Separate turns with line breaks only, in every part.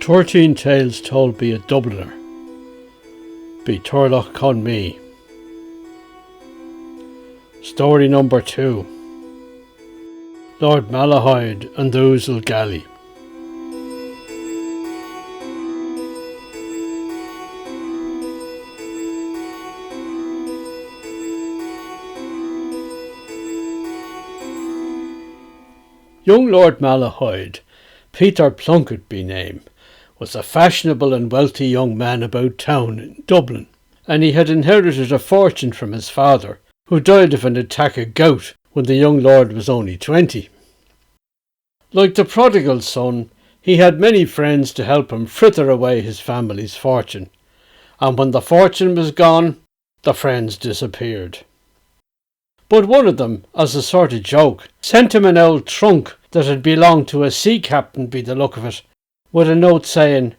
13 Tales Told by a Dubliner by Turlough Conmee. Story number 2. Lord Malahide and the Ouzel Galley. Young Lord Malahide, Peter Plunkett by name, was a fashionable and wealthy young man about town in Dublin, and he had inherited a fortune from his father, who died of an attack of gout when the young lord was only 20. Like the prodigal son, he had many friends to help him fritter away his family's fortune, and when the fortune was gone, the friends disappeared. But one of them, as a sort of joke, sent him an old trunk that had belonged to a sea captain by the look of it, with a note saying,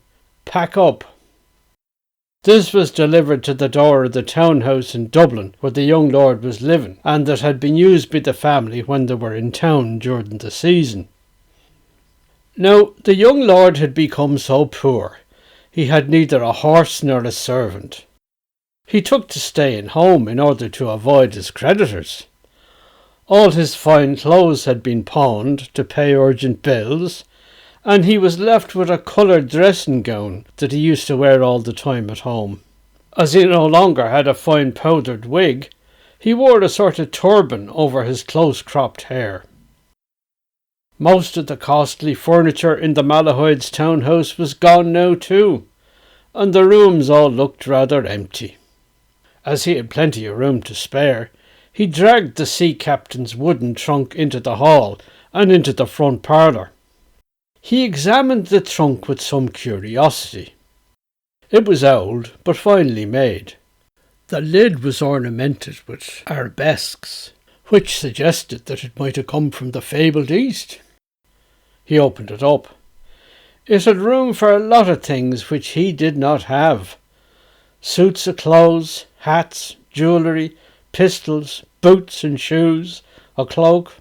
"Pack up." This was delivered to the door of the townhouse in Dublin where the young lord was living, and that had been used by the family when they were in town during the season. Now, the young lord had become so poor, he had neither a horse nor a servant. He took to staying home in order to avoid his creditors. All his fine clothes had been pawned to pay urgent bills, and he was left with a coloured dressing gown that he used to wear all the time at home. As he no longer had a fine powdered wig, he wore a sort of turban over his close-cropped hair. Most of the costly furniture in the Malahide's townhouse was gone now too, and the rooms all looked rather empty. As he had plenty of room to spare, he dragged the sea captain's wooden trunk into the hall and into the front parlour. He examined the trunk with some curiosity. It was old, but finely made. The lid was ornamented with arabesques, which suggested that it might have come from the fabled East. He opened it up. It had room for a lot of things which he did not have. Suits of clothes, hats, jewellery, pistols, boots and shoes, a cloak.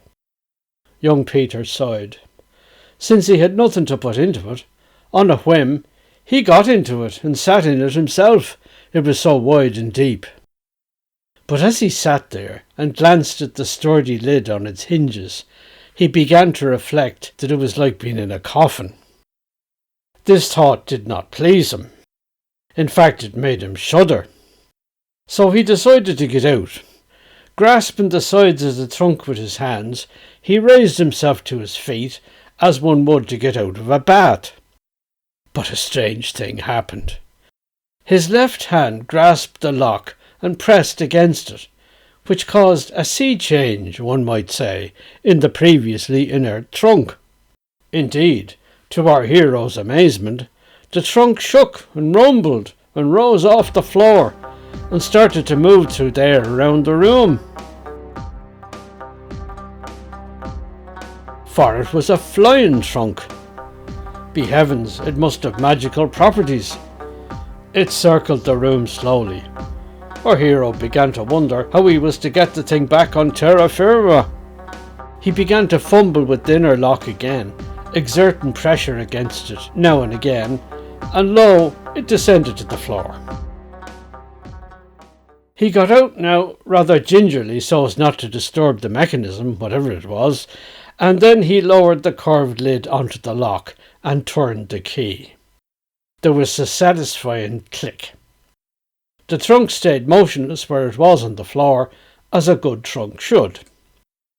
Young Peter sighed. Since he had nothing to put into it, on a whim, he got into it and sat in it himself. It was so wide and deep. But as he sat there and glanced at the sturdy lid on its hinges, he began to reflect that it was like being in a coffin. This thought did not please him. In fact, it made him shudder. So he decided to get out. Grasping the sides of the trunk with his hands, he raised himself to his feet, as one would to get out of a bath. But a strange thing happened. His left hand grasped the lock and pressed against it, which caused a sea change, one might say, in the previously inert trunk. Indeed, to our hero's amazement, the trunk shook and rumbled and rose off the floor and started to move through the air around the room. For it was a flying trunk. Be heavens, it must have magical properties. It circled the room slowly. Our hero began to wonder how he was to get the thing back on terra firma. He began to fumble with the inner lock again, exerting pressure against it now and again, and lo, it descended to the floor. He got out now rather gingerly so as not to disturb the mechanism, whatever it was, and then he lowered the curved lid onto the lock and turned the key. There was a satisfying click. The trunk stayed motionless where it was on the floor, as a good trunk should.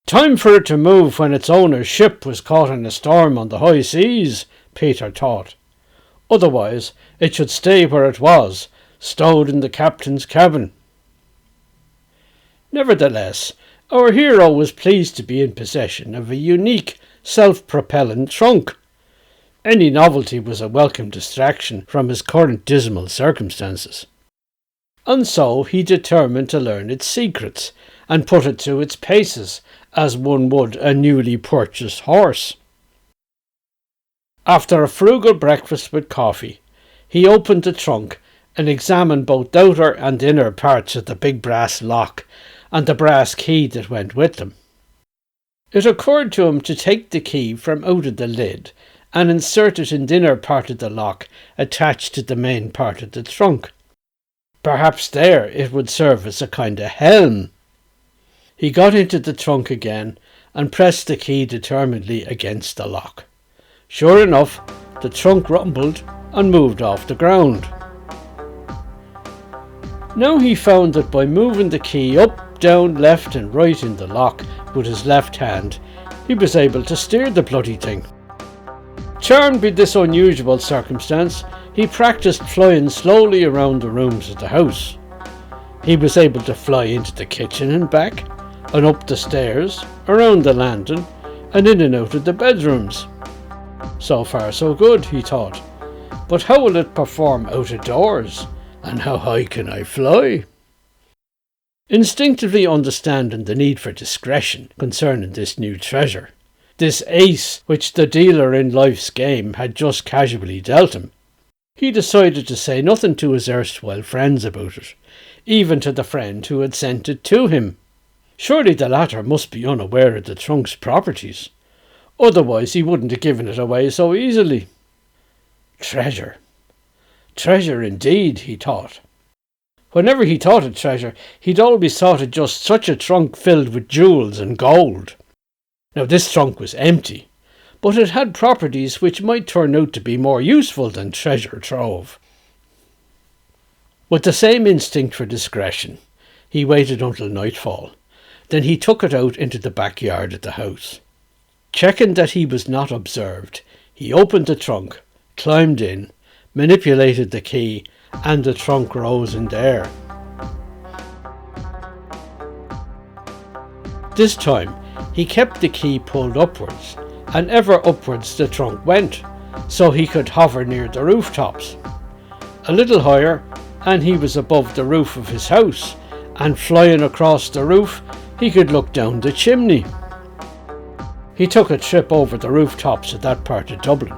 Time for it to move when its owner's ship was caught in a storm on the high seas, Peter thought. Otherwise, it should stay where it was, stowed in the captain's cabin. Nevertheless, our hero was pleased to be in possession of a unique, self-propelling trunk. Any novelty was a welcome distraction from his current dismal circumstances. And so he determined to learn its secrets and put it through its paces, as one would a newly purchased horse. After a frugal breakfast with coffee, he opened the trunk and examined both the outer and inner parts of the big brass lock and the brass key that went with them. It occurred to him to take the key from out of the lid and insert it in the inner part of the lock attached to the main part of the trunk. Perhaps there it would serve as a kind of helm. He got into the trunk again and pressed the key determinedly against the lock. Sure enough, the trunk rumbled and moved off the ground. Now he found that by moving the key up, down, left and right in the lock with his left hand, he was able to steer the bloody thing. Charmed by this unusual circumstance, he practiced flying slowly around the rooms of the house. He was able to fly into the kitchen and back, and up the stairs, around the landing, and in and out of the bedrooms. So far so good, he thought. But how will it perform out of doors? And how high can I fly? Instinctively understanding the need for discretion concerning this new treasure, this ace which the dealer in life's game had just casually dealt him, he decided to say nothing to his erstwhile friends about it, even to the friend who had sent it to him. Surely the latter must be unaware of the trunk's properties, otherwise he wouldn't have given it away so easily. Treasure. Treasure indeed, he thought. Whenever he thought of treasure, he'd always thought of just such a trunk filled with jewels and gold. Now this trunk was empty, but it had properties which might turn out to be more useful than treasure trove. With the same instinct for discretion, he waited until nightfall. Then he took it out into the backyard of the house. Checking that he was not observed, he opened the trunk, climbed in, manipulated the key, and the trunk rose in the air. This time, he kept the key pulled upwards, and ever upwards the trunk went, so he could hover near the rooftops. A little higher, and he was above the roof of his house, and flying across the roof, he could look down the chimney. He took a trip over the rooftops of that part of Dublin,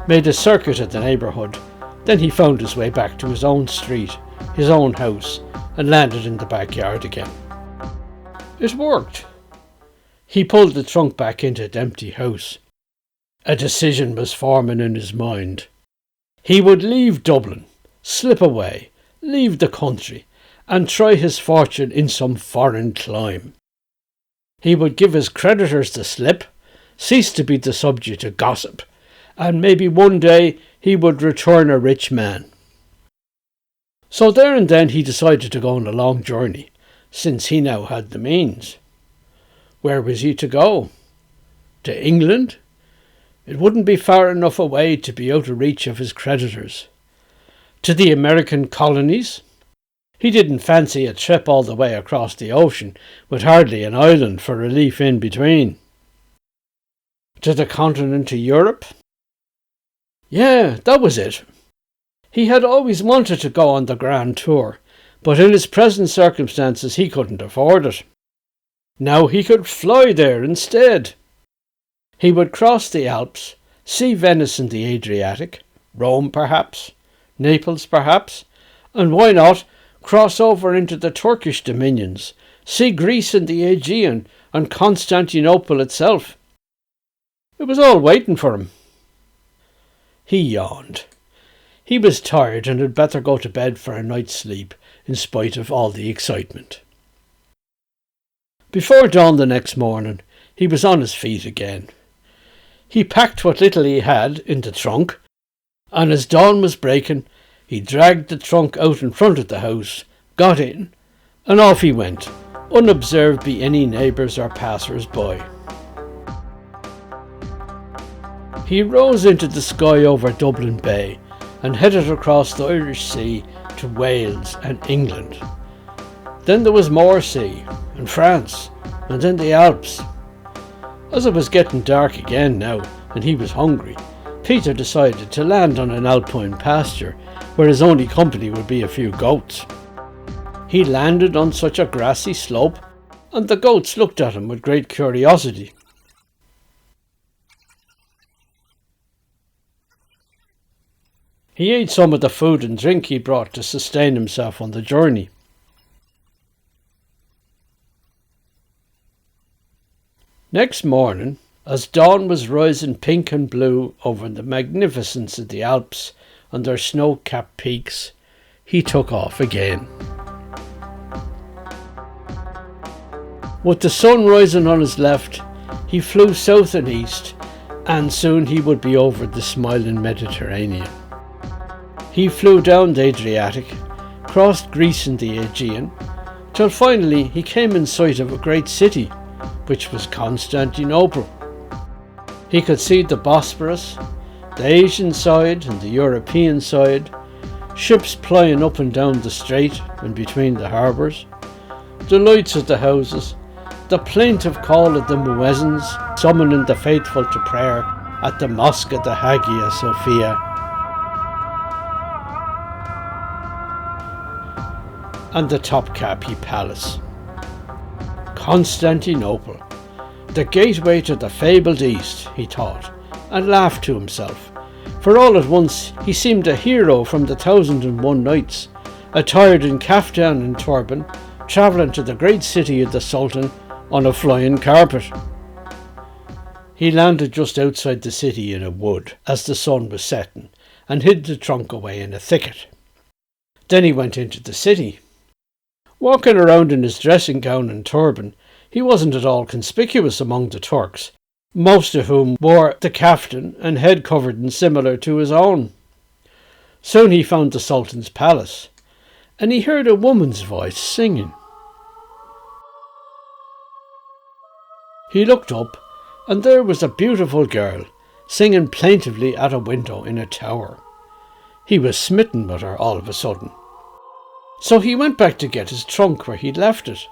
made a circuit of the neighbourhood. Then he found his way back to his own street, his own house, and landed in the backyard again. It worked. He pulled the trunk back into the empty house. A decision was forming in his mind. He would leave Dublin, slip away, leave the country, and try his fortune in some foreign clime. He would give his creditors the slip, cease to be the subject of gossip, and maybe one day he would return a rich man. So there and then he decided to go on a long journey, since he now had the means. Where was he to go? To England? It wouldn't be far enough away to be out of reach of his creditors. To the American colonies? He didn't fancy a trip all the way across the ocean, with hardly an island for relief in between. To the continent of Europe? Yeah, that was it. He had always wanted to go on the grand tour, but in his present circumstances he couldn't afford it. Now he could fly there instead. He would cross the Alps, see Venice and the Adriatic, Rome perhaps, Naples perhaps, and why not cross over into the Turkish dominions, see Greece and the Aegean and Constantinople itself. It was all waiting for him. He yawned. He was tired and had better go to bed for a night's sleep, in spite of all the excitement. Before dawn the next morning, he was on his feet again. He packed what little he had in the trunk, and as dawn was breaking, he dragged the trunk out in front of the house, got in, and off he went, unobserved by any neighbours or passers-by. He rose into the sky over Dublin Bay and headed across the Irish Sea to Wales and England. Then there was more sea, and France, and then the Alps. As it was getting dark again now, and he was hungry, Peter decided to land on an alpine pasture where his only company would be a few goats. He landed on such a grassy slope, and the goats looked at him with great curiosity. He ate some of the food and drink he brought to sustain himself on the journey. Next morning, As dawn was rising pink and blue over the magnificence of the Alps and their snow-capped peaks, he took off again. With the sun rising on his left, he flew south and east, and soon he would be over the smiling Mediterranean. He flew down the Adriatic, crossed Greece and the Aegean, till finally he came in sight of a great city, which was Constantinople. He could see the Bosphorus, the Asian side and the European side, ships plying up and down the strait and between the harbours, the lights of the houses, the plaintive call of the muezzins summoning the faithful to prayer at the Mosque of the Hagia Sophia, and the Topkapi Palace. Constantinople, the gateway to the fabled East, he thought, and laughed to himself, for all at once he seemed a hero from the 1001 Nights, attired in caftan and turban, travelling to the great city of the Sultan on a flying carpet. He landed just outside the city in a wood as the sun was setting, and hid the trunk away in a thicket. Then he went into the city. Walking around in his dressing gown and turban, he wasn't at all conspicuous among the Turks, most of whom wore the caftan and head covering similar to his own. Soon he found the Sultan's palace, and he heard a woman's voice singing. He looked up, and there was a beautiful girl singing plaintively at a window in a tower. He was smitten with her all of a sudden. So he went back to get his trunk where he'd left it,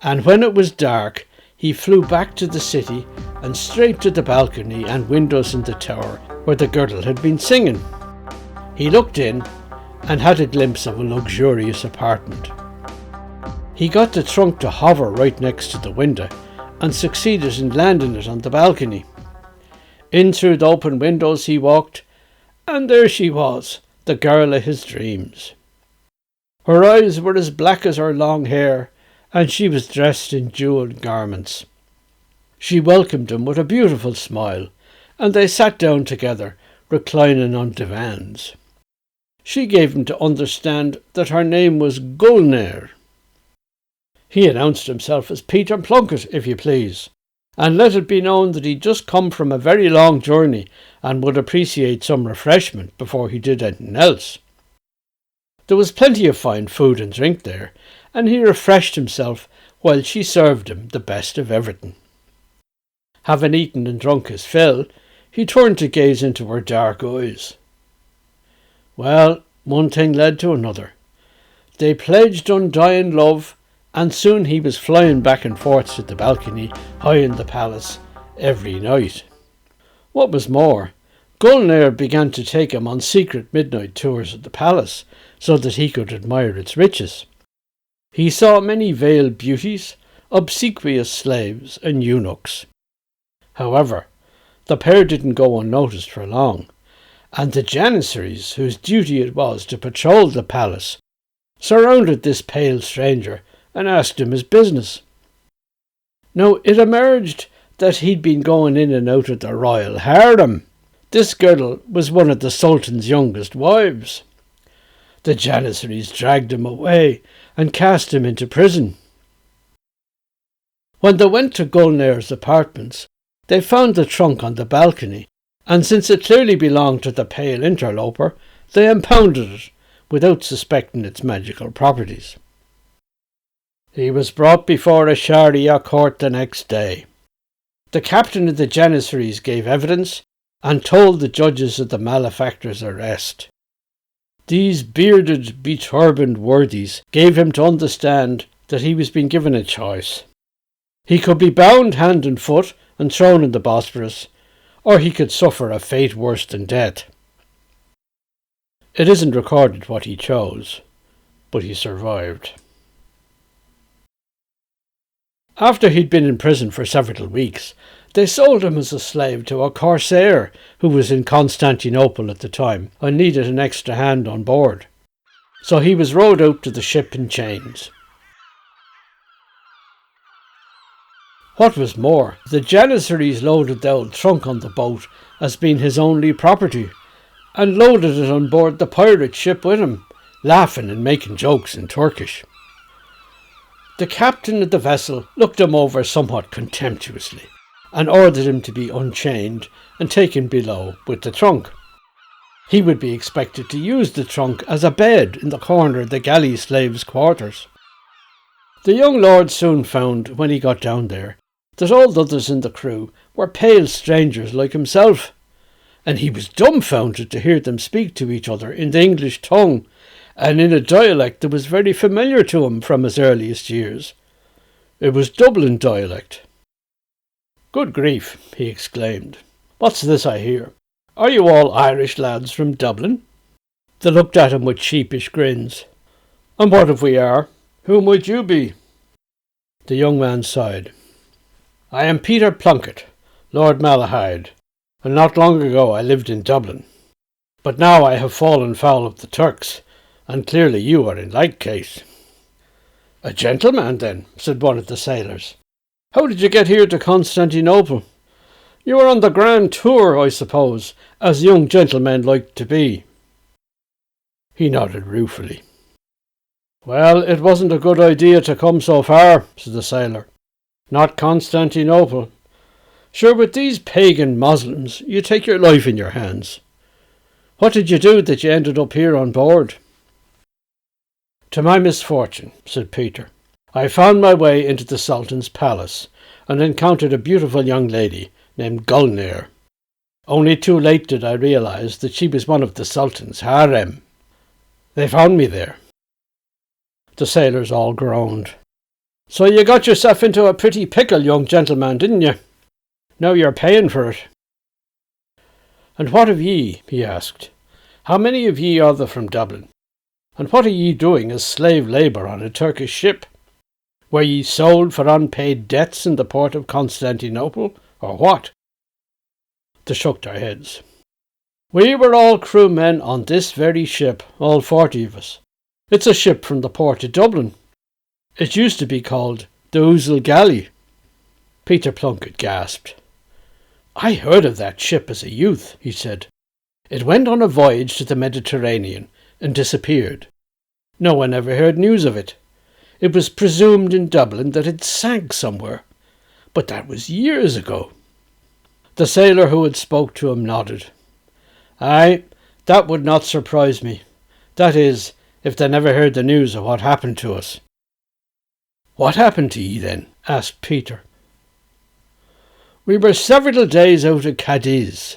and when it was dark, he flew back to the city and straight to the balcony and windows in the tower where the girl had been singing. He looked in and had a glimpse of a luxurious apartment. He got the trunk to hover right next to the window and succeeded in landing it on the balcony. In through the open windows he walked, and there she was, the girl of his dreams. Her eyes were as black as her long hair, and she was dressed in jewelled garments. She welcomed him with a beautiful smile, and they sat down together, reclining on divans. She gave him to understand that her name was Gulnair. He announced himself as Peter Plunkett, if you please, and let it be known that he'd just come from a very long journey and would appreciate some refreshment before he did anything else. There was plenty of fine food and drink there, and he refreshed himself while she served him the best of everything. Having eaten and drunk his fill, he turned to gaze into her dark eyes. Well, one thing led to another. They pledged undying love, and soon he was flying back and forth to the balcony high in the palace every night. What was more, Gulnair began to take him on secret midnight tours of the palace so that he could admire its riches. He saw many veiled beauties, obsequious slaves and eunuchs. However, the pair didn't go unnoticed for long, and the Janissaries, whose duty it was to patrol the palace, surrounded this pale stranger and asked him his business. Now, it emerged that he'd been going in and out of the royal harem. This girl was one of the Sultan's youngest wives. The Janissaries dragged him away and cast him into prison. When they went to Gulnair's apartments, they found the trunk on the balcony, and since it clearly belonged to the pale interloper, they impounded it without suspecting its magical properties. He was brought before a Sharia court the next day. The captain of the Janissaries gave evidence and told the judges of the malefactor's arrest. These bearded, beturbaned worthies gave him to understand that he was being given a choice. He could be bound hand and foot and thrown in the Bosphorus, or he could suffer a fate worse than death. It isn't recorded what he chose, but he survived. After he'd been in prison for several weeks, they sold him as a slave to a corsair who was in Constantinople at the time and needed an extra hand on board. So he was rowed out to the ship in chains. What was more, the Janissaries loaded the old trunk on the boat as being his only property, and loaded it on board the pirate ship with him, laughing and making jokes in Turkish. The captain of the vessel looked him over somewhat contemptuously, and ordered him to be unchained and taken below with the trunk. He would be expected to use the trunk as a bed in the corner of the galley slaves' quarters. The young lord soon found, when he got down there, that all the others in the crew were pale strangers like himself, and he was dumbfounded to hear them speak to each other in the English tongue, and in a dialect that was very familiar to him from his earliest years. It was Dublin dialect. "Good grief," he exclaimed. "What's this I hear? Are you all Irish lads from Dublin?" They looked at him with sheepish grins. "And what if we are? Who might you be?" The young man sighed. "I am Peter Plunkett, Lord Malahide, and not long ago I lived in Dublin. But now I have fallen foul of the Turks, and clearly you are in like case." "A gentleman, then," said one of the sailors. "How did you get here to Constantinople? You were on the grand tour, I suppose, as young gentlemen like to be." He nodded ruefully. "Well, it wasn't a good idea to come so far," said the sailor. "Not Constantinople. Sure, with these pagan Muslims, you take your life in your hands. What did you do that you ended up here on board?" "To my misfortune," said Peter, "I found my way into the Sultan's palace and encountered a beautiful young lady named Dubliner. Only too late did I realize that she was one of the Sultan's harem. They found me there." The sailors all groaned. "So you got yourself into a pretty pickle, young gentleman, didn't you? Now you're paying for it." "And what of ye?" he asked. "How many of ye are there from Dublin? And what are ye doing as slave labour on a Turkish ship? Were ye sold for unpaid debts in the port of Constantinople, or what?" They shook their heads. "We were all crewmen on this very ship, all 40 of us. It's a ship from the port of Dublin. It used to be called the Ouzel Galley." Peter Plunkett gasped. "I heard of that ship as a youth," he said. "It went on a voyage to the Mediterranean and disappeared. No one ever heard news of it. It was presumed in Dublin that it sank somewhere, but that was years ago." The sailor who had spoke to him nodded. "Aye, that would not surprise me. That is, if they never heard the news of what happened to us." "What happened to ye then?" asked Peter. "We were several days out of Cadiz,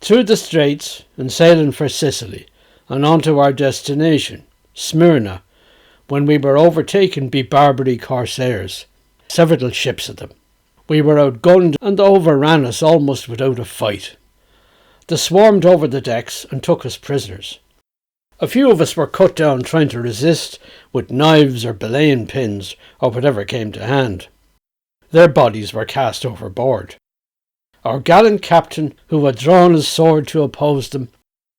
through the straits and sailing for Sicily and on to our destination, Smyrna, when we were overtaken by Barbary corsairs, several ships of them. We were outgunned and they overran us almost without a fight. They swarmed over the decks and took us prisoners. A few of us were cut down trying to resist with knives or belaying pins or whatever came to hand. Their bodies were cast overboard. Our gallant captain, who had drawn his sword to oppose them,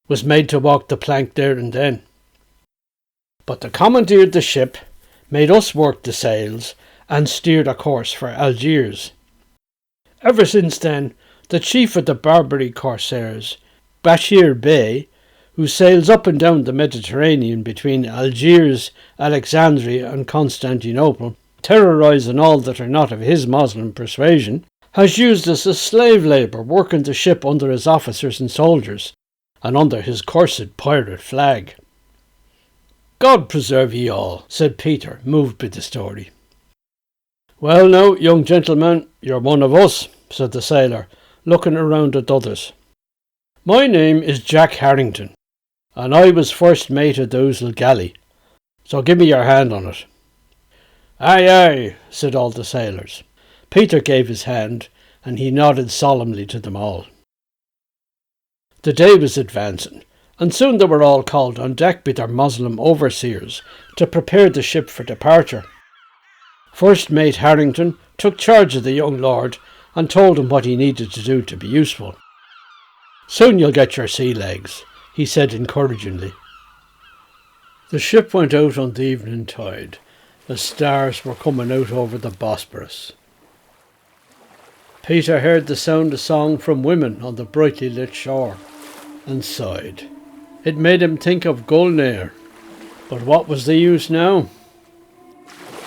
was made to walk the plank there and then. But they commandeered the ship, made us work the sails, and steered a course for Algiers. Ever since then, the chief of the Barbary corsairs, Bashir Bey, who sails up and down the Mediterranean between Algiers, Alexandria and Constantinople, terrorising all that are not of his Moslem persuasion, has used us as slave labour, working the ship under his officers and soldiers, and under his cursed pirate flag." "God preserve ye all," said Peter, moved by the story. "Well now, young gentleman, you're one of us," said the sailor, looking around at others. "My name is Jack Harrington, and I was first mate of the Ouzel Galley, so give me your hand on it." "Aye, aye," said all the sailors. Peter gave his hand, and he nodded solemnly to them all. The day was advancing, and soon they were all called on deck by their Moslem overseers to prepare the ship for departure. First Mate Harrington took charge of the young lord and told him what he needed to do to be useful. "Soon you'll get your sea legs," he said encouragingly. The ship went out on the evening tide, as stars were coming out over the Bosporus. Peter heard the sound of song from women on the brightly lit shore, and sighed. It made him think of Dubliner. But what was the use now?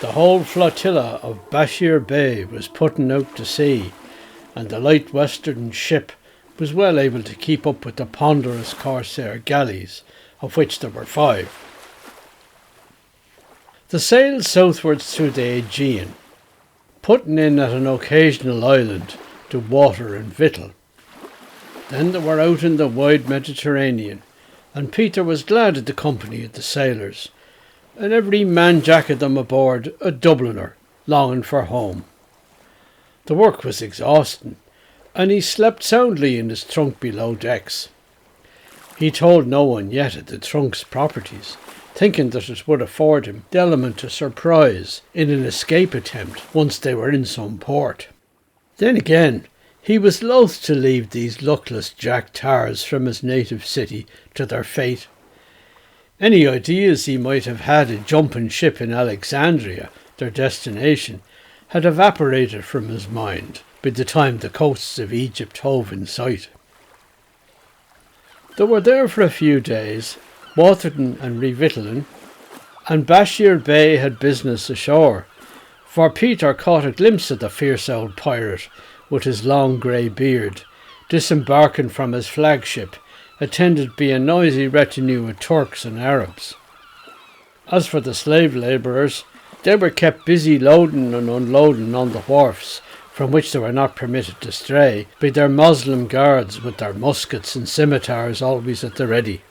The whole flotilla of Bashir Bay was putting out to sea, and the light western ship was well able to keep up with the ponderous corsair galleys, of which there were 5. They sailed southwards through the Aegean, putting in at an occasional island to water and victual. Then they were out in the wide Mediterranean, and Peter was glad of the company of the sailors, and every man jack of them aboard a Dubliner, longing for home. The work was exhausting, and he slept soundly in his trunk below decks. He told no one yet of the trunk's properties, thinking that it would afford him the element of surprise in an escape attempt once they were in some port. Then again, he was loath to leave these luckless Jack Tars from his native city to their fate. Any ideas he might have had of jumping ship in Alexandria, their destination, had evaporated from his mind by the time the coasts of Egypt hove in sight. They were there for a few days, watering and revictualling, and Bashir Bay had business ashore, for Peter caught a glimpse of the fierce old pirate with his long grey beard, disembarking from his flagship, attended by a noisy retinue of Turks and Arabs. As for the slave labourers, they were kept busy loading and unloading on the wharfs, from which they were not permitted to stray, by their Moslem guards with their muskets and scimitars always at the ready.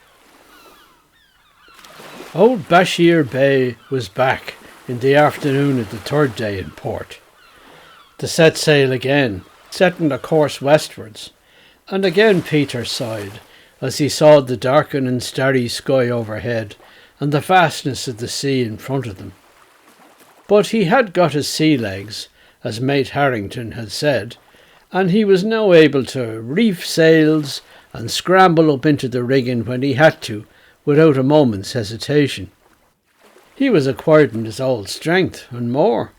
Old Bashir Bay was back in the afternoon of the 3rd day in port. They set sail again, setting a course westwards, and again Peter sighed as he saw the darkening starry sky overhead and the vastness of the sea in front of them. But he had got his sea legs, as Mate Harrington had said, and he was now able to reef sails and scramble up into the rigging when he had to, without a moment's hesitation. He was acquiring his old strength and more.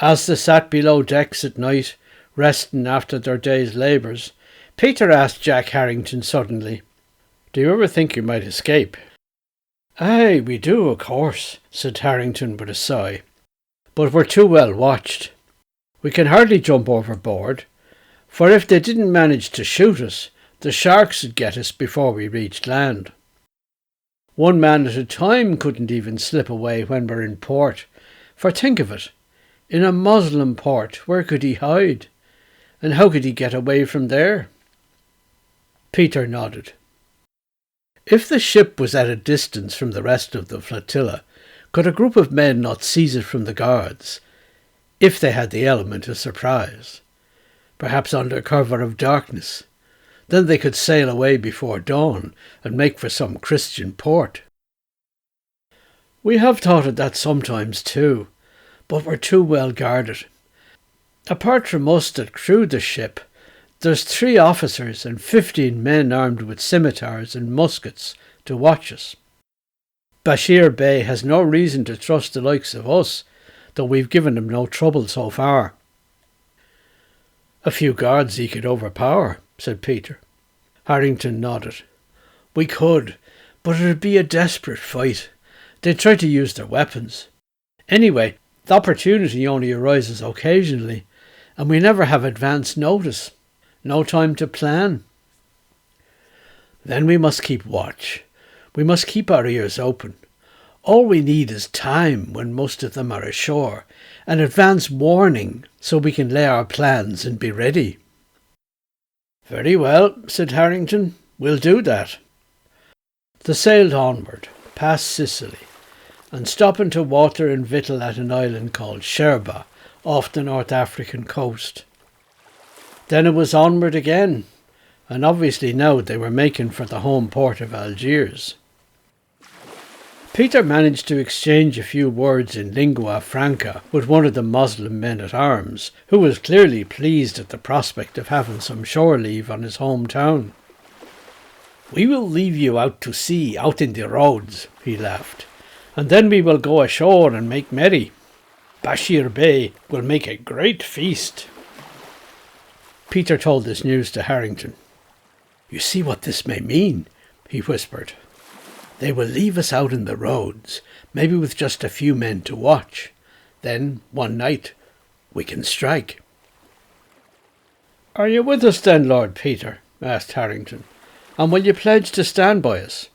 As they sat below decks at night, resting after their day's labours, Peter asked Jack Harrington suddenly, "Do you ever think you might escape?" "Aye, we do, of course," said Harrington with a sigh. "But we're too well watched. We can hardly jump overboard, for if they didn't manage to shoot us, the sharks would get us before we reached land. One man at a time couldn't even slip away when we're in port, for think of it, in a Moslem port, where could he hide? And how could he get away from there?" Peter nodded. If the ship was at a distance from the rest of the flotilla, could a group of men not seize it from the guards, if they had the element of surprise? Perhaps under cover of darkness. Then they could sail away before dawn and make for some Christian port. "We have thought of that sometimes too, but we're too well guarded. Apart from us that crewed the ship, there's 3 officers and 15 men armed with scimitars and muskets to watch us. Bashir Bay has no reason to trust the likes of us, though we've given him no trouble so far." "A few guards he could overpower," said Peter. Harrington nodded. "We could, but it'd be a desperate fight. They'd try to use their weapons. Anyway, the opportunity only arises occasionally, and we never have advance notice. No time to plan." "Then we must keep watch. We must keep our ears open. All we need is time when most of them are ashore, and advance warning so we can lay our plans and be ready." "Very well," said Harrington. "We'll do that." They sailed onward, past Sicily, and stopping to water and victual at an island called Sherba, off the North African coast. Then it was onward again, and obviously now they were making for the home port of Algiers. Peter managed to exchange a few words in lingua franca with one of the Moslem men-at-arms, who was clearly pleased at the prospect of having some shore leave on his hometown. "We will leave you out to sea, out in the roads," he laughed, "and then we will go ashore and make merry. Bashir Bay will make a great feast." Peter told this news to Harrington. "You see what this may mean," he whispered. "They will leave us out in the roads, maybe with just a few men to watch. Then, one night, we can strike." "Are you with us then, Lord Peter?" asked Harrington. "And will you pledge to stand by us?"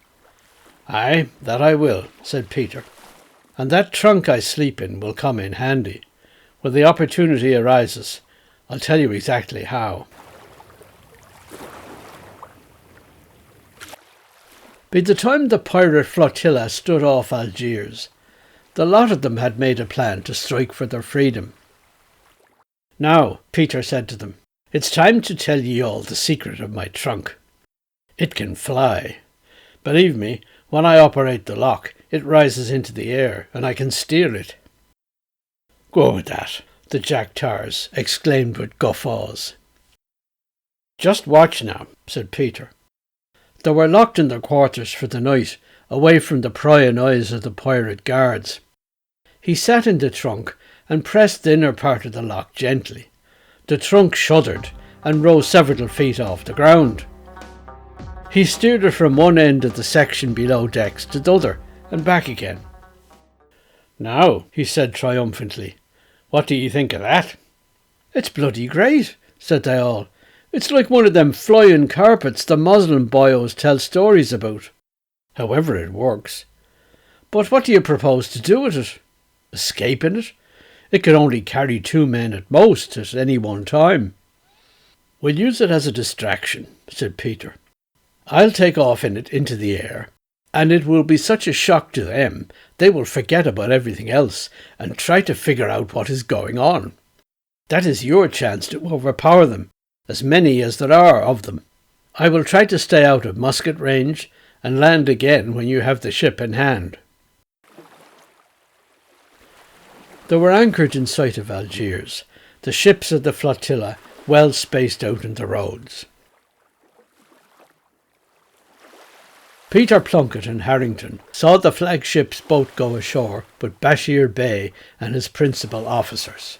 "Aye, that I will," said Peter. "And that trunk I sleep in will come in handy. When the opportunity arises, I'll tell you exactly how." By the time the pirate flotilla stood off Algiers, the lot of them had made a plan to strike for their freedom. "Now," Peter said to them, "it's time to tell ye all the secret of my trunk. It can fly. Believe me, when I operate the lock, it rises into the air, and I can steer it." "Go with that," the Jack Tars exclaimed with guffaws. "Just watch now," said Peter. They were locked in their quarters for the night, away from the prying eyes of the pirate guards. He sat in the trunk and pressed the inner part of the lock gently. The trunk shuddered and rose several feet off the ground. He steered it from one end of the section below decks to the other and back again. "Now," he said triumphantly, "what do you think of that?" "It's bloody great," said they all. "It's like one of them flying carpets the Muslim boyos tell stories about. However it works. But what do you propose to do with it? Escape in it? It can only carry 2 men at most at any one time." "We'll use it as a distraction," said Peter. "I'll take off in it into the air, and it will be such a shock to them they will forget about everything else and try to figure out what is going on. That is your chance to overpower them, as many as there are of them. I will try to stay out of musket range and land again when you have the ship in hand." They were anchored in sight of Algiers, the ships of the flotilla well spaced out in the roads. Peter Plunkett and Harrington saw the flagship's boat go ashore with Bashir Bey and his principal officers.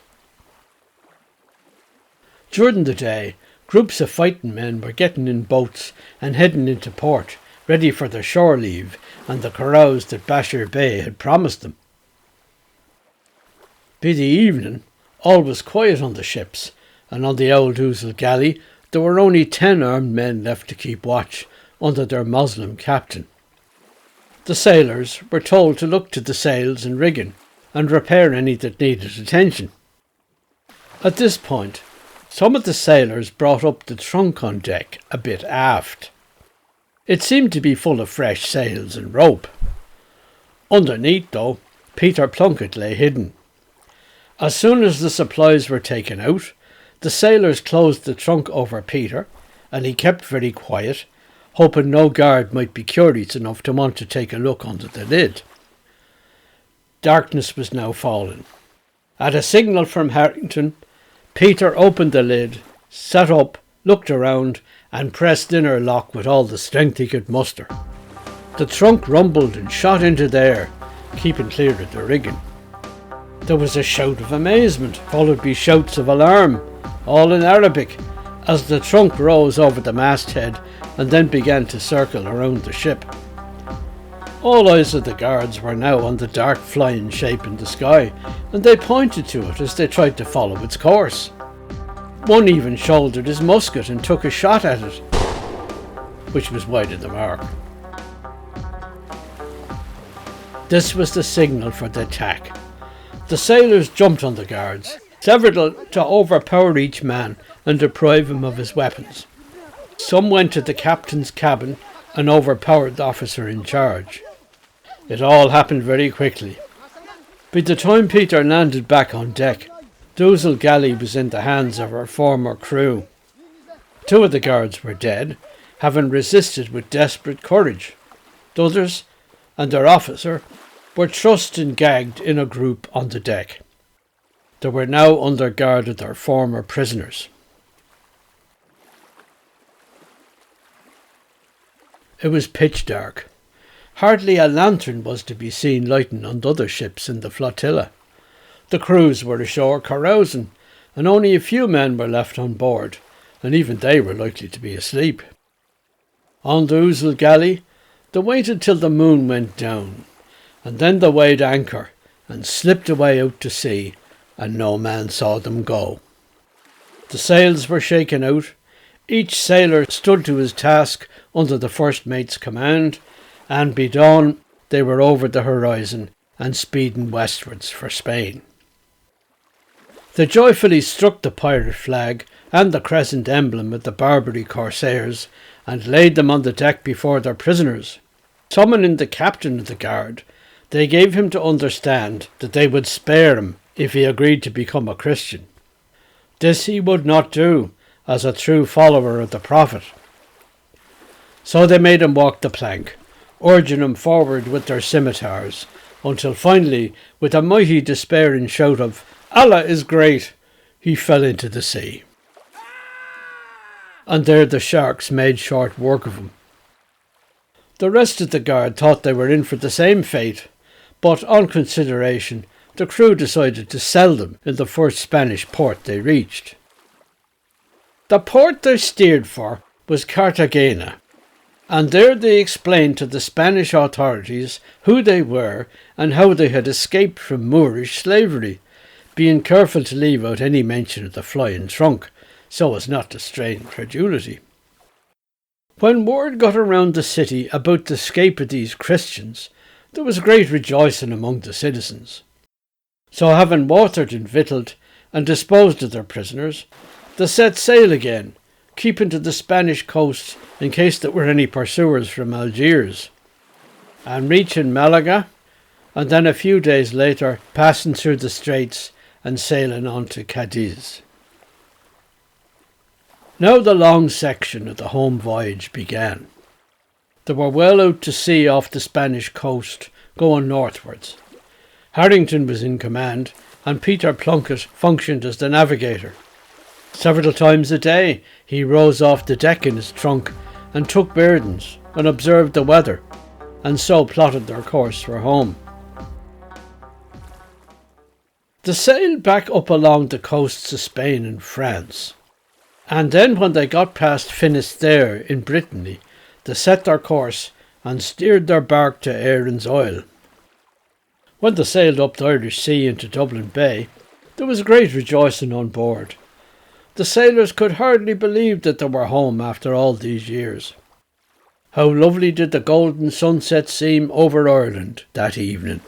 During the day, groups of fighting men were getting in boats and heading into port, ready for their shore leave and the carouse that Bashir Bey had promised them. By the evening, all was quiet on the ships, and on the old Ouzel Galley there were only 10 armed men left to keep watch under their Moslem captain. The sailors were told to look to the sails and rigging and repair any that needed attention. At this point, some of the sailors brought up the trunk on deck a bit aft. It seemed to be full of fresh sails and rope. Underneath, though, Peter Plunkett lay hidden. As soon as the supplies were taken out, the sailors closed the trunk over Peter, and he kept very quiet, hoping no guard might be curious enough to want to take a look under the lid. Darkness was now falling. At a signal from Harrington, Peter opened the lid, sat up, looked around, and pressed inner lock with all the strength he could muster. The trunk rumbled and shot into the air, keeping clear of the rigging. There was a shout of amazement, followed by shouts of alarm, all in Arabic, as the trunk rose over the masthead and then began to circle around the ship. All eyes of the guards were now on the dark flying shape in the sky, and they pointed to it as they tried to follow its course. One even shouldered his musket and took a shot at it, which was wide of the mark. This was the signal for the attack. The sailors jumped on the guards, several to overpower each man and deprive him of his weapons. Some went to the captain's cabin and overpowered the officer in charge. It all happened very quickly. By the time Peter landed back on deck, the Ouzel Galley was in the hands of her former crew. 2 of the guards were dead, having resisted with desperate courage. The others and their officer were trussed and gagged in a group on the deck. They were now under guard of their former prisoners. It was pitch dark. Hardly a lantern was to be seen lighting on the other ships in the flotilla. The crews were ashore carousing, and only a few men were left on board, and even they were likely to be asleep. On the Ouzel Galley, they waited till the moon went down, and then they weighed anchor and slipped away out to sea, and no man saw them go. The sails were shaken out, each sailor stood to his task under the first mate's command, and be dawn they were over the horizon and speeding westwards for Spain. They joyfully struck the pirate flag and the crescent emblem of the Barbary corsairs, and laid them on the deck before their prisoners. Summoning the captain of the guard, they gave him to understand that they would spare him if he agreed to become a Christian. This he would not do, as a true follower of the Prophet. So they made him walk the plank, urging him forward with their scimitars, until finally, with a mighty despairing shout of "Allah is great," he fell into the sea. And there the sharks made short work of him. The rest of the guard thought they were in for the same fate, but on consideration, the crew decided to sell them in the first Spanish port they reached. The port they steered for was Cartagena, and there they explained to the Spanish authorities who they were and how they had escaped from Moorish slavery, being careful to leave out any mention of the flying trunk, so as not to strain credulity. When word got around the city about the escape of these Christians, there was great rejoicing among the citizens. So having watered and victualled and disposed of their prisoners, they set sail again, keeping to the Spanish coast in case there were any pursuers from Algiers, and reaching Malaga, and then a few days later passing through the straits and sailing on to Cadiz. Now the long section of the home voyage began. They were well out to sea off the Spanish coast, going northwards. Harrington was in command, and Peter Plunkett functioned as the navigator. Several times a day he rose off the deck in his trunk and took burdens and observed the weather, and so plotted their course for home. They sailed back up along the coasts of Spain and France, and then when they got past Finisterre in Brittany, they set their course and steered their bark to Erin's Oil. When they sailed up the Irish Sea into Dublin Bay, there was great rejoicing on board. The sailors could hardly believe that they were home after all these years. How lovely did the golden sunset seem over Ireland that evening.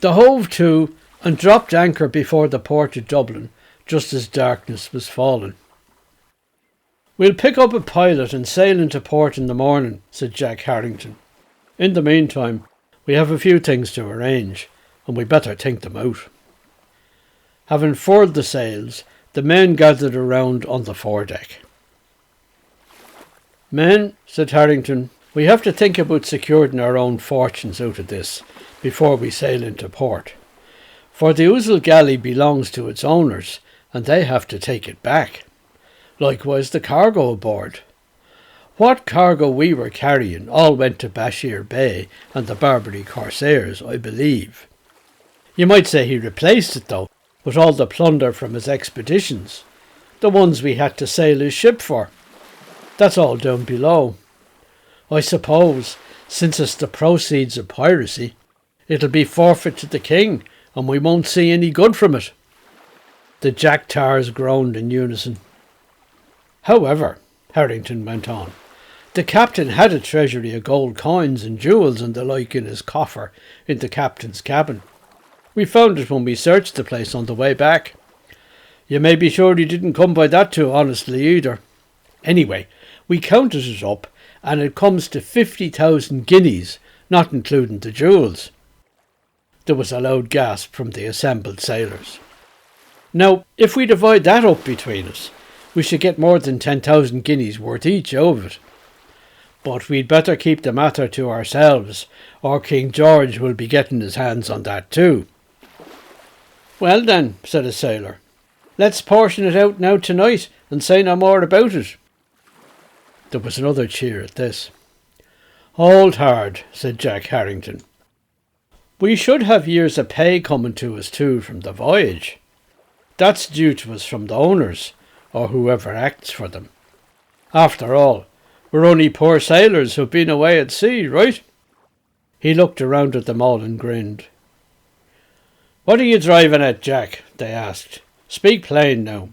They hove to and dropped anchor before the port of Dublin, just as darkness was falling. "We'll pick up a pilot and sail into port in the morning," said Jack Harrington. "In the meantime, we have a few things to arrange, and we better think them out." Having furled the sails, the men gathered around on the foredeck. "Men," said Harrington, "we have to think about securing our own fortunes out of this before we sail into port. For the Ouzel Galley belongs to its owners, and they have to take it back. Likewise the cargo aboard. What cargo we were carrying all went to Bashir Bey and the Barbary corsairs, I believe. You might say he replaced it, though, with all the plunder from his expeditions, the ones we had to sail his ship for. That's all down below. I suppose, since it's the proceeds of piracy, it'll be forfeit to the king, and we won't see any good from it." The Jack Tars groaned in unison. "However," Harrington went on, "the captain had a treasury of gold coins and jewels and the like in his coffer in the captain's cabin. We found it when we searched the place on the way back. You may be sure he didn't come by that too honestly either. Anyway, we counted it up, and it comes to 50,000 guineas, not including the jewels." There was a loud gasp from the assembled sailors. "Now, if we divide that up between us, we should get more than 10,000 guineas worth each out of it. But we'd better keep the matter to ourselves, or King George will be getting his hands on that too." "Well then," said a sailor, "let's portion it out now tonight and say no more about it." There was another cheer at this. "Hold hard," said Jack Harrington. "We should have years of pay coming to us too from the voyage. That's due to us from the owners, or whoever acts for them. After all, we're only poor sailors who've been away at sea, right?" He looked around at them all and grinned. "What are you driving at, Jack?" they asked. "Speak plain now."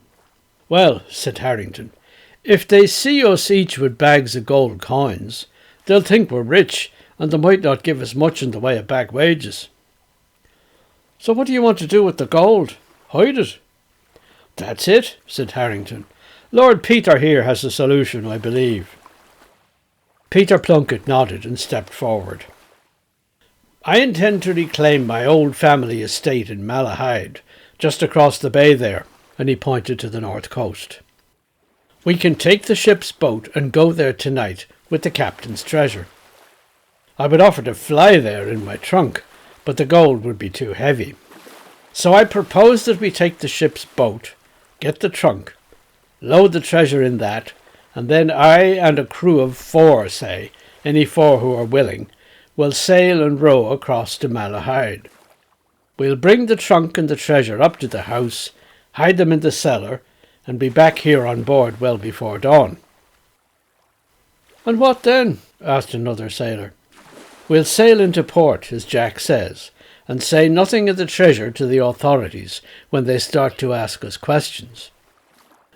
"Well," said Harrington, "if they see us each with bags of gold coins, they'll think we're rich, and they might not give us much in the way of back wages." "So what do you want to do with the gold? Hide it?" "That's it," said Harrington. "Lord Peter here has a solution, I believe." Peter Plunkett nodded and stepped forward. "I intend to reclaim my old family estate in Malahide, just across the bay there," and he pointed to the north coast. "We can take the ship's boat and go there tonight with the captain's treasure. I would offer to fly there in my trunk, but the gold would be too heavy. So I propose that we take the ship's boat, get the trunk, load the treasure in that, and then I and a crew of 4, say, any 4 who are willing, will sail and row across to Malahide. We'll bring the trunk and the treasure up to the house, hide them in the cellar, and be back here on board well before dawn." "And what then?" asked another sailor. "We'll sail into port, as Jack says, and say nothing of the treasure to the authorities when they start to ask us questions.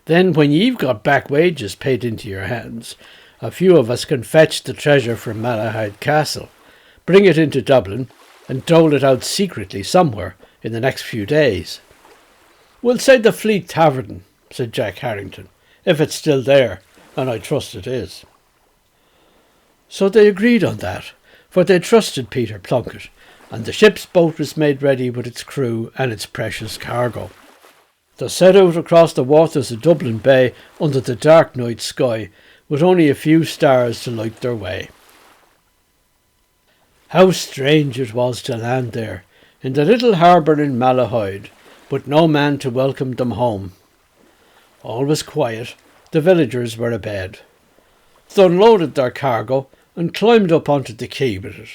Then when you've got back wages paid into your hands, a few of us can fetch the treasure from Malahide Castle, bring it into Dublin, and dole it out secretly somewhere in the next few days." "We'll say the Fleet Tavern," said Jack Harrington, "if it's still there, and I trust it is." So they agreed on that, for they trusted Peter Plunkett, and the ship's boat was made ready with its crew and its precious cargo. They set out across the waters of Dublin Bay under the dark night sky, with only a few stars to light their way. How strange it was to land there, in the little harbour in Malahide, with no man to welcome them home. All was quiet, the villagers were abed. They unloaded their cargo and climbed up onto the quay with it.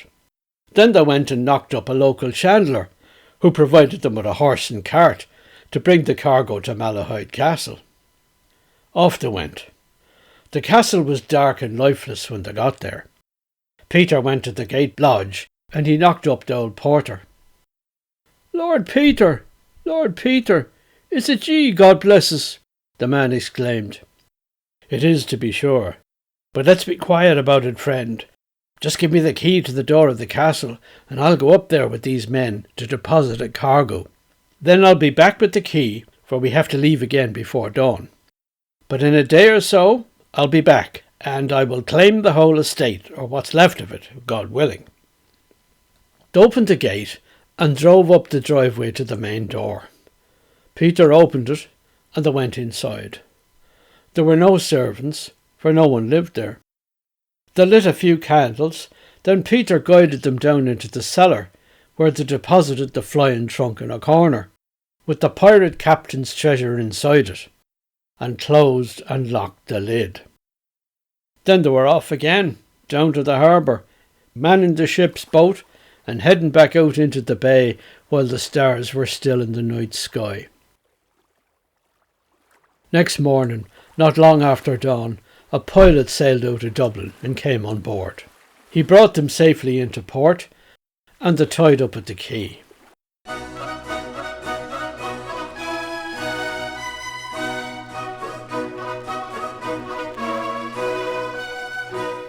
Then they went and knocked up a local chandler, who provided them with a horse and cart to bring the cargo to Malahide Castle. Off they went. The castle was dark and lifeless when they got there. Peter went to the gate lodge, and he knocked up the old porter. Lord Peter, is it ye, God bless us?" the man exclaimed. "It is, to be sure. But let's be quiet about it, friend. Just give me the key to the door of the castle, and I'll go up there with these men to deposit a cargo. Then I'll be back with the key, for we have to leave again before dawn. But in a day or so, I'll be back, and I will claim the whole estate, or what's left of it, God willing." They opened the gate and drove up the driveway to the main door. Peter opened it, and they went inside. There were no servants, for no one lived there. They lit a few candles, then Peter guided them down into the cellar, where they deposited the flying trunk in a corner, with the pirate captain's treasure inside it, and closed and locked the lid. Then they were off again, down to the harbour, manning the ship's boat and heading back out into the bay while the stars were still in the night sky. Next morning, not long after dawn, a pilot sailed out of Dublin and came on board. He brought them safely into port, and they tied up at the quay.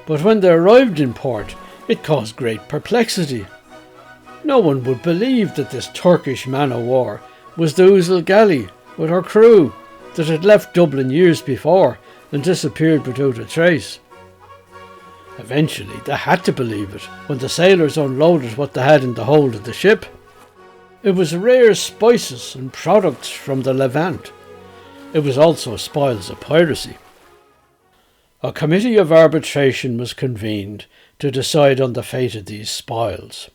But when they arrived in port, it caused great perplexity. No one would believe that this Turkish man-o'-war was the Ouzel Galley with her crew that had left Dublin years before and disappeared without a trace. Eventually they had to believe it when the sailors unloaded what they had in the hold of the ship. It was rare spices and products from the Levant. It was also spoils of piracy. A committee of arbitration was convened to decide on the fate of these spoils.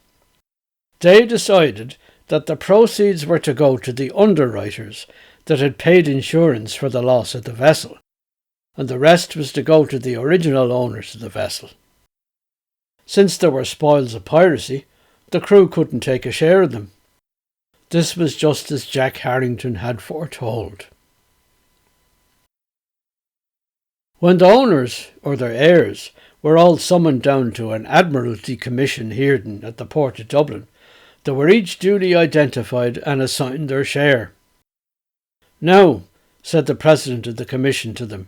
They decided that the proceeds were to go to the underwriters that had paid insurance for the loss of the vessel, and the rest was to go to the original owners of the vessel. Since there were spoils of piracy, the crew couldn't take a share of them. This was just as Jack Harrington had foretold. When the owners, or their heirs, were all summoned down to an Admiralty Commission hearing at the port of Dublin, they were each duly identified and assigned their share. "Now," said the President of the Commission to them,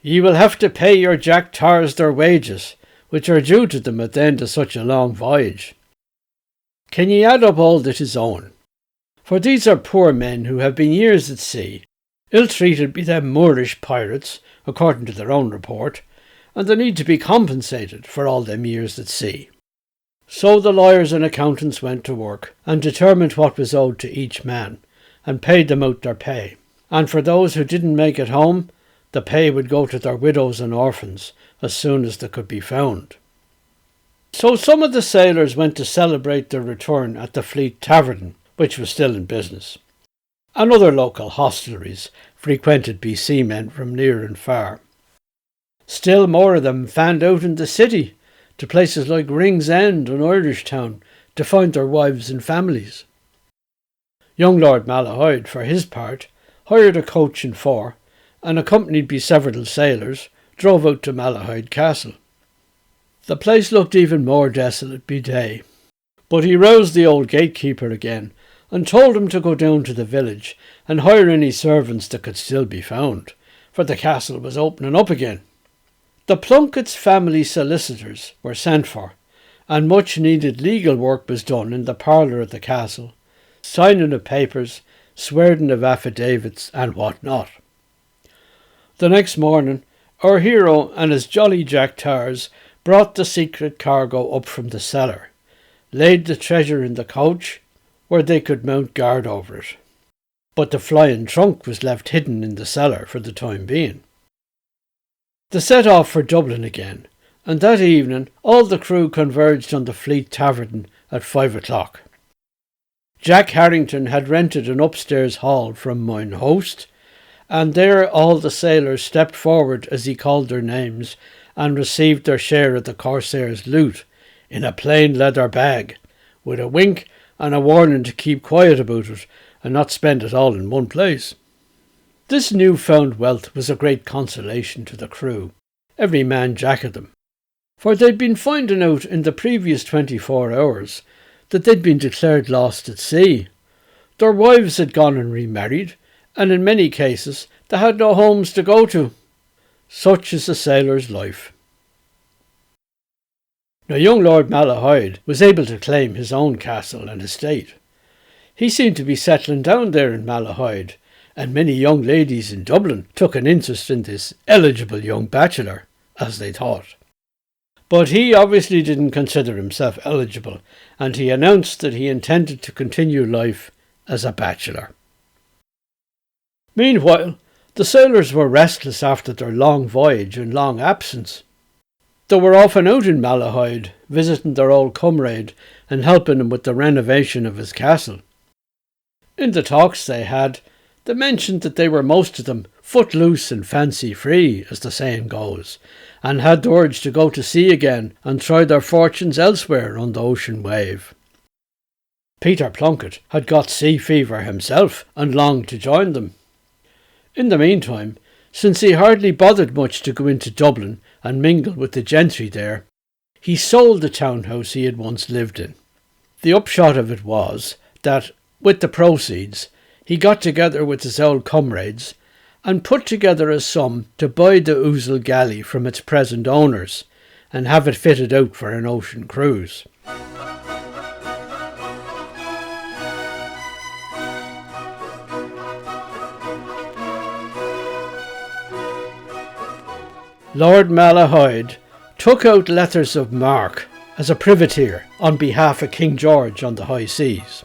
"ye will have to pay your jack tars their wages, which are due to them at the end of such a long voyage. Can ye add up all that is owing? For these are poor men who have been years at sea, ill-treated by them Moorish pirates, according to their own report, and they need to be compensated for all them years at sea." So the lawyers and accountants went to work and determined what was owed to each man, and paid them out their pay. And for those who didn't make it home, the pay would go to their widows and orphans as soon as they could be found. So some of the sailors went to celebrate their return at the Fleet Tavern, which was still in business, and other local hostelries frequented by seamen from near and far. Still more of them fanned out in the city, to places like Ringsend and Irishtown, to find their wives and families. Young Lord Malahide, for his part, hired a coach and four, and accompanied by several sailors, drove out to Malahide Castle. The place looked even more desolate by day, but he roused the old gatekeeper again, and told him to go down to the village and hire any servants that could still be found, for the castle was opening up again. The Plunkett's family solicitors were sent for, and much needed legal work was done in the parlour of the castle, signing of papers, swearing of affidavits, and what not. The next morning, our hero and his jolly jack tars brought the secret cargo up from the cellar, laid the treasure in the coach, where they could mount guard over it. But the flying trunk was left hidden in the cellar for the time being. They set off for Dublin again, and that evening all the crew converged on the Fleet Tavern at 5 o'clock. Jack Harrington had rented an upstairs hall from mine host, and there all the sailors stepped forward as he called their names and received their share of the Corsair's loot in a plain leather bag, with a wink and a warning to keep quiet about it and not spend it all in one place. This newfound wealth was a great consolation to the crew, every man jack of them, for they'd been finding out in the previous 24 hours that they'd been declared lost at sea. Their wives had gone and remarried, and in many cases they had no homes to go to. Such is a sailor's life. Now young Lord Malahide was able to claim his own castle and estate. He seemed to be settling down there in Malahide, and many young ladies in Dublin took an interest in this eligible young bachelor, as they thought. But he obviously didn't consider himself eligible, and he announced that he intended to continue life as a bachelor. Meanwhile, the sailors were restless after their long voyage and long absence. They were often out in Malahide, visiting their old comrade and helping him with the renovation of his castle. In the talks they had, they mentioned that they were most of them footloose and fancy-free, as the saying goes, and had the urge to go to sea again and try their fortunes elsewhere on the ocean wave. Peter Plunkett had got sea fever himself and longed to join them. In the meantime, since he hardly bothered much to go into Dublin and mingle with the gentry there, he sold the townhouse he had once lived in. The upshot of it was that, with the proceeds, he got together with his old comrades and put together a sum to buy the Ouzel Galley from its present owners and have it fitted out for an ocean cruise. Lord Malahide took out letters of marque as a privateer on behalf of King George on the high seas.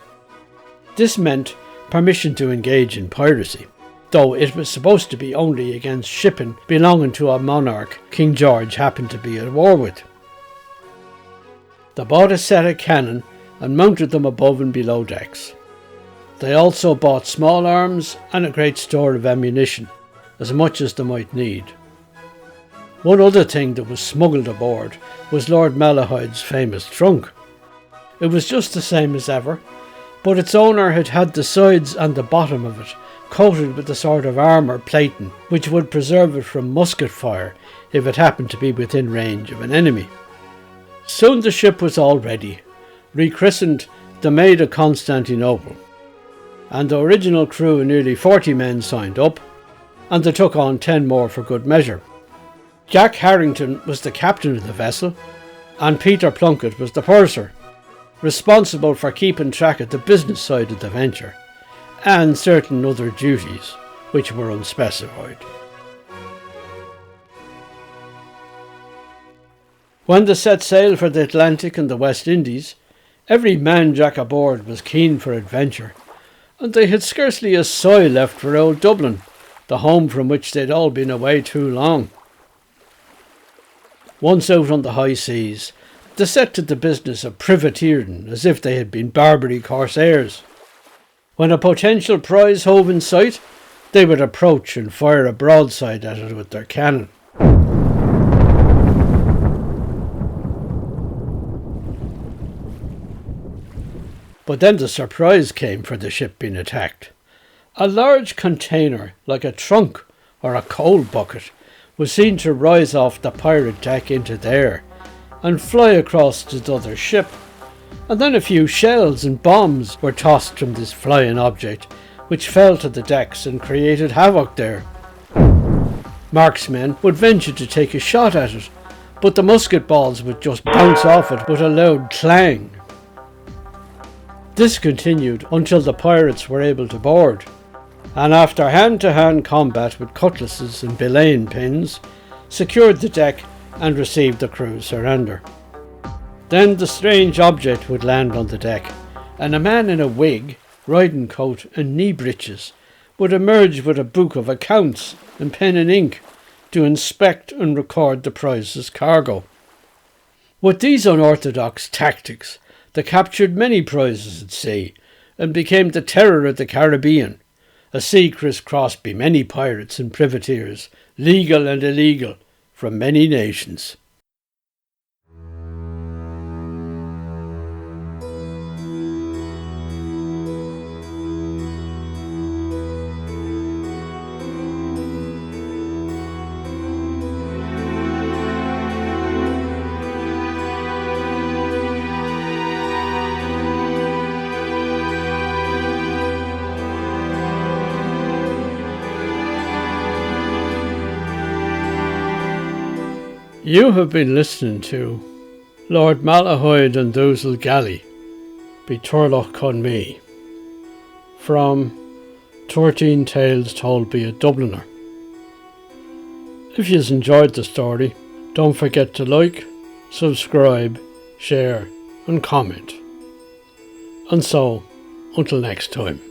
This meant permission to engage in piracy, though it was supposed to be only against shipping belonging to a monarch King George happened to be at war with. They bought a set of cannon and mounted them above and below decks. They also bought small arms and a great store of ammunition, as much as they might need. One other thing that was smuggled aboard was Lord Malahide's famous trunk. It was just the same as ever, but its owner had had the sides and the bottom of it coated with a sort of armour plating which would preserve it from musket fire if it happened to be within range of an enemy. Soon the ship was all ready, rechristened the Maid of Constantinople, and the original crew of nearly 40 men signed up, and they took on 10 more for good measure. Jack Harrington was the captain of the vessel, and Peter Plunkett was the purser, responsible for keeping track of the business side of the venture, and certain other duties which were unspecified. When they set sail for the Atlantic and the West Indies, every man Jack aboard was keen for adventure, and they had scarcely a sigh left for old Dublin, the home from which they'd all been away too long. Once out on the high seas, they set to the business of privateering as if they had been Barbary corsairs. When a potential prize hove in sight, they would approach and fire a broadside at it with their cannon. But then the surprise came for the ship being attacked. A large container, like a trunk or a coal bucket, was seen to rise off the pirate deck into the air and fly across to the other ship, and then a few shells and bombs were tossed from this flying object, which fell to the decks and created havoc there. Marksmen would venture to take a shot at it, but the musket balls would just bounce off it with a loud clang. This continued until the pirates were able to board, and after hand-to-hand combat with cutlasses and belaying pins, secured the deck and received the crew's surrender. Then the strange object would land on the deck, and a man in a wig, riding coat and knee breeches would emerge with a book of accounts and pen and ink to inspect and record the prize's cargo. With these unorthodox tactics, they captured many prizes at sea and became the terror of the Caribbean, a sea crisscrossed by many pirates and privateers, legal and illegal, from many nations. You have been listening to Lord Malahide and Ouzel Galley by Turlough Conmee from 13 Tales Told by a Dubliner. If you've enjoyed the story, don't forget to like, subscribe, share and comment. And so, until next time.